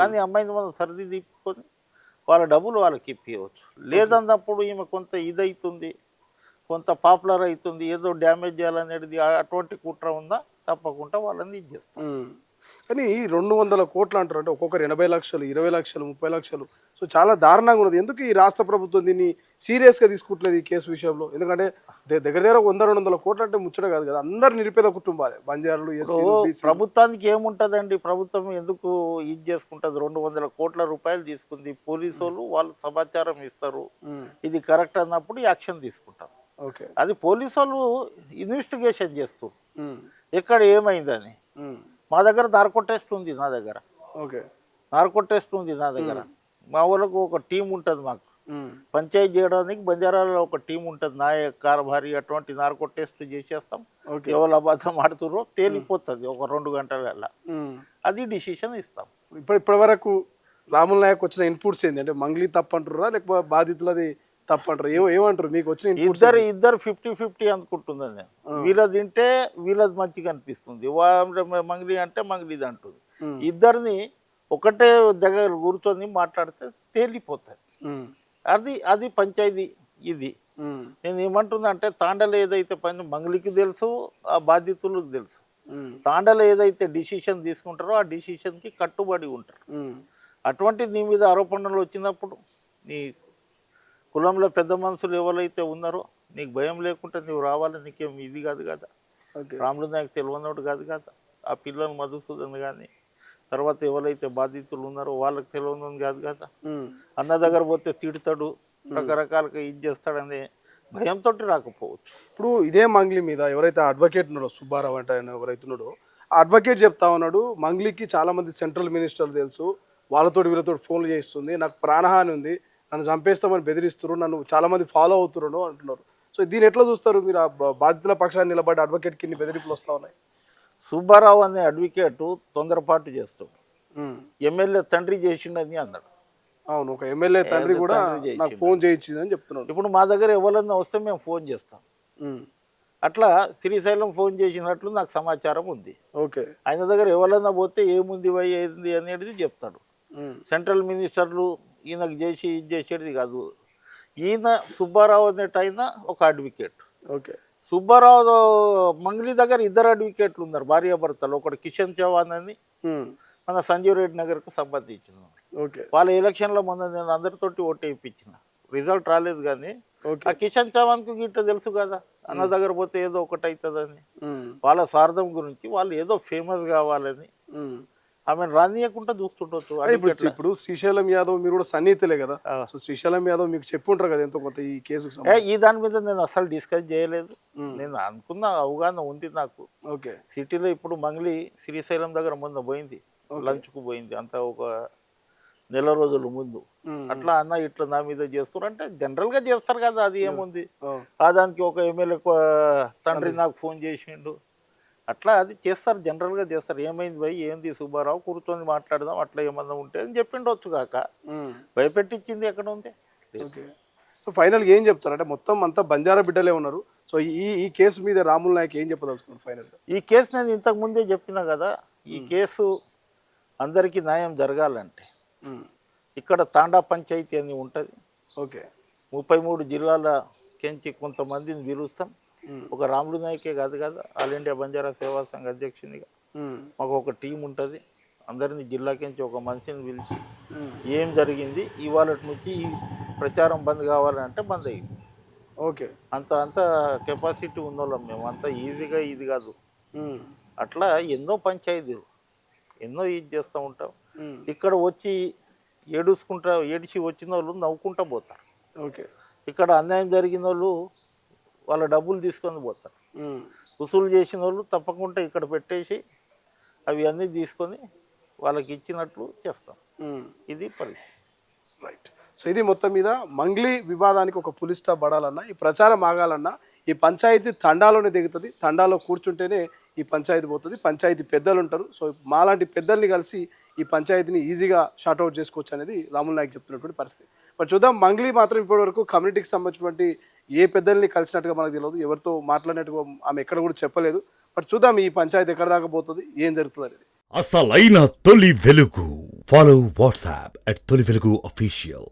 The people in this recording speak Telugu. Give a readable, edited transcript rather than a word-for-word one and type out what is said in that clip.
కానీ అమ్మాయిని మనం సర్ది తిప్పుకొని వాళ్ళ డబ్బులు వాళ్ళకి ఇప్పించవచ్చు. లేదన్నప్పుడు ఈమె కొంత ఇదవుతుంది, కొంత పాపులర్ అవుతుంది, ఏదో డ్యామేజ్ చేయాలనేది అటువంటి కుట్ర ఉందా తప్పకుండా వాళ్ళని ఇది చేస్తాం. కానీ ఈ 200 కోట్లు అంటారు, అంటే ఒక్కొక్కరు 80 లక్షలు, 20 లక్షలు, 30 లక్షలు. సో చాలా దారుణంగా ఉన్నది. ఎందుకు ఈ రాష్ట్ర ప్రభుత్వం దీన్ని సీరియస్గా తీసుకుంటలేదు ఈ కేసు విషయంలో? ఎందుకంటే దగ్గర దగ్గర 100-200 కోట్లు అంటే ముచ్చట కాదు కదా. అందరు నిరుపేద కుటుంబాలే, బంజారాలు, ఎస్సీలు, బీసీలు. ప్రభుత్వానికి ఏముంటుందండి, ప్రభుత్వం ఎందుకు ఇది చేసుకుంటుంది? 200 కోట్ల రూపాయలు తీసుకుంది, పోలీసు వాళ్ళు సమాచారం ఇస్తారు, ఇది కరెక్ట్ అన్నప్పుడు యాక్షన్ తీసుకుంటాం. ఓకే, అది పోలీసు వాళ్ళు ఇన్వెస్టిగేషన్ చేస్తారు ఎక్కడ ఏమైందని. మా దగ్గర నార్కో టెస్ట్ ఉంది, నా దగ్గర ఓకే, నార్కో టెస్ట్ ఉంది నా దగ్గర. మా వాళ్ళకు ఒక టీం ఉంటుంది, మాకు పంచాయతీ చేయడానికి బంజారాలో ఒక టీం ఉంటుంది, నాయక్ కార్భారీ అటువంటి నార్కో టెస్ట్ చేసేస్తాం. ఎవరు అబద్ధం ఆడుతుర్రో తేలిపోతుంది ఒక 2 గంటలల్లా, అది డిసిషన్ ఇస్తాం. ఇప్పటి వరకు రాముల్ నాయక్ వచ్చిన ఇన్పుట్స్ ఏంటి? అంటే మంగ్లీ తప్పంటారా లేకపోతే బాధితులది తప్పంటారు? ఏమంటారు మీకు వచ్చిన? ఇద్దరు 50-50 అనుకుంటుందని నేను. వీళ్ళది తింటే వీళ్ళది మంచిగా అనిపిస్తుంది, మంగ్లీ అంటే మంగ్లీది అంటుంది. ఇద్దరిని ఒకటే దగ్గర కూర్చొని మాట్లాడితే తేలిపోతుంది. అది పంచాయతీ. ఇది నేను ఏమంటున్నా అంటే, తాండలో ఏదైతే పని మంగ్లీకి తెలుసు, ఆ బాధితులకు తెలుసు. తాండలో ఏదైతే డిసిషన్ తీసుకుంటారో ఆ డిసిషన్కి కట్టుబడి ఉంటారు. అటువంటి నీ మీద ఆరోపణలు వచ్చినప్పుడు నీ కులంలో పెద్ద మనుషులు ఎవరైతే ఉన్నారో నీకు భయం లేకుండా నువ్వు రావాలి. నీకేం ఇది కాదు కదా, రాములు నాయక్ తెలియనోడు కాదు కదా. ఆ పిల్లలు మధుసూదన్ కానీ తర్వాత ఎవరైతే బాధితులు ఉన్నారో వాళ్ళకి తెలియని కాదు కదా. అన్న దగ్గర పోతే తిడతాడు, రకరకాలుగా ఇది చేస్తాడనే భయంతో రాకపోవచ్చు. ఇప్పుడు ఇదే మంగ్లీ మీద ఎవరైతే అడ్వకేట్ ఉన్నాడో, సుబ్బారావు అంటే ఆయన ఎవరైతే ఉన్నాడో, ఆ అడ్వకేట్ చెప్తా ఉన్నాడు, మంగ్లీకి చాలామంది సెంట్రల్ మినిస్టర్లు తెలుసు, వాళ్ళతో వీళ్ళతో ఫోన్లు చేస్తుంది, నాకు ప్రాణహాని ఉంది, నన్ను చంపేస్తామని బెదిరిస్తారు, నన్ను చాలామంది ఫాలో అవుతున్నారు అంటున్నారు. సో దీన్ని ఎట్లా చూస్తారు మీరు? ఆ బాధితుల పక్షాన్ని నిలబడి అడ్వకేట్కి ఇన్ని బెదిరింపులు వస్తూ ఉన్నాయి. సుబ్బారావు అనే అడ్వకేటు తొందరపాటు చేస్తాడు. ఎమ్మెల్యే తండ్రి చేసిండని అన్నాడు. అవును, ఒక ఎమ్మెల్యే తండ్రి కూడా నాకు ఫోన్ చేయించిందని చెప్తున్నాడు. ఇప్పుడు మా దగ్గర ఎవరన్నా వస్తే మేము ఫోన్ చేస్తాం. అట్లా శ్రీశైలం ఫోన్ చేసినట్లు నాకు సమాచారం ఉంది. ఓకే, ఆయన దగ్గర ఎవరన్నా పోతే ఏముంది ఏంది అనేది చెప్తాడు. సెంట్రల్ మినిస్టర్లు ఈయనకు చేసి ఇది చేసేది కాదు. ఈయన సుబ్బారావు అనేటైనా ఒక అడ్వకేట్. ఓకే, సుబ్బారావు మంగ్లీ దగ్గర 2 అడ్వకేట్లు ఉన్నారు, భార్యాభర్తలు. ఒకటి కిషన్ చౌహాన్ అని మన సంజీవ్ రెడ్డి నగర్కు సంబంధించిన. వాళ్ళ ఎలక్షన్లో మొన్న నేను అందరితోటి ఓటు వేయించిన, రిజల్ట్ రాలేదు. కానీ ఆ కిషన్ చౌహాన్కు గిట్ట తెలుసు కదా, అన్న దగ్గర పోతే ఏదో ఒకటి అవుతుందని. వాళ్ళ స్వార్థం గురించి వాళ్ళు ఏదో ఫేమస్ కావాలని ఆమెను రానియకుండా చూస్తుండొచ్చు. ఇప్పుడు శ్రీశైలం యాదవ్ మీరు కూడా సన్నిహితులే కదా, సో శ్రీశైలం యాదవ్ మీకు చెప్పుంటారు కదా ఎంతో కొంత ఈ కేసుకు? ఈ దాని మీద నేను అసలు డిస్కస్ చేయలేదు. నేను అనుకున్న అవగాహన ఉంది నాకు. ఓకే, సిటీలో ఇప్పుడు మంగ్లీ శ్రీశైలం దగ్గర మొన్న పోయింది, లంచ్కు పోయింది, అంతా ఒక నెల రోజుల ముందు. అట్లా అన్న ఇట్లా నా మీద చేస్తారు అంటే జనరల్గా చేస్తారు కదా, అది ఏముంది. దానికి ఒక ఎమ్మెల్యే తండ్రి నాకు ఫోన్ చేసిండు, అట్లా అది చేస్తారు, జనరల్గా చేస్తారు. ఏమైంది భయ్, ఏంది సుబ్బారావు, కూర్చొని మాట్లాడదాం, అట్లా ఏమన్నా ఉంటే అని చెప్పిండొచ్చు కాక భయపెట్టించింది ఎక్కడ ఉంది. సో ఫైనల్గా ఏం చెప్తారు? అంటే మొత్తం అంతా బంజారా బిడ్డలే ఉన్నారు. సో ఈ కేసు మీద రాముల్ నాయక్ ఏం చెప్పదలుచుకున్నారు ఫైనల్గా? ఈ కేసు నేను ఇంతకు ముందే చెప్పినా కదా, ఈ కేసు అందరికీ న్యాయం జరగాలంటే ఇక్కడ తాండా పంచాయతీ అని ఉంటుంది. ఓకే, 33 జిల్లాల కెంచి కొంతమందిని పిలుస్తాం. ఒక రాములు నాయకే కాదు కదా, ఆల్ ఇండియా బంజారా సేవా సంఘ అధ్యక్షునిగా మాకు ఒక టీం ఉంటుంది. అందరినీ జిల్లాకించి ఒక మనిషిని పిలిచి ఏం జరిగింది, ఇవాళ నుంచి ఈ ప్రచారం బంద్ కావాలంటే బంద్ అయ్యింది. ఓకే, అంత కెపాసిటీ ఉన్నోళ్ళం మేము, అంత ఈజీగా ఇది కాదు. అట్లా ఎన్నో పంచాయతీలు ఎన్నో ఇది చేస్తూ ఉంటాం. ఇక్కడ వచ్చి ఏడిచి వచ్చిన వాళ్ళు నవ్వుకుంటూ పోతారు. ఓకే, ఇక్కడ అన్యాయం జరిగిన వాళ్ళు వాళ్ళ డబ్బులు తీసుకొని పోతారు. వసూలు చేసిన వాళ్ళు తప్పకుండా ఇక్కడ పెట్టేసి అవి అన్నీ తీసుకొని వాళ్ళకి ఇచ్చినట్లు చేస్తాం. ఇది పరిస్థితి. రైట్. సో ఇది మొత్తం మీద మంగ్లీ వివాదానికి ఒక పులి స్టాప్ పడాలన్నా, ఈ ప్రచారం ఆగాలన్నా ఈ పంచాయతీ తండాలోనే దిగుతుంది. తండాలో కూర్చుంటేనే ఈ పంచాయతీ పోతుంది. పంచాయతీ పెద్దలు ఉంటారు. సో మాలాంటి పెద్దల్ని కలిసి ఈ పంచాయతీని ఈజీగా షార్ట్అవుట్ చేసుకోవచ్చు అనేది రాముల్ నాయక్ చెప్తున్నటువంటి పరిస్థితి. బట్ చూద్దాం, మంగ్లీ మాత్రం ఇప్పటివరకు కమ్యూనిటీకి సంబంధించినటువంటి ఏ పెద్దల్ని కలిసినట్టుగా మనకు తెలియదు, ఎవరితో మాట్లాడినట్టుగా ఆమె ఎక్కడ కూడా చెప్పలేదు. బట్ చూద్దాం ఈ పంచాయతీ ఎక్కడ దాకా పోతుంది, ఏం జరుగుతుంది అనేది. అసలైన తొలి వెలుగు Follow WhatsApp at Toli Velugu Official.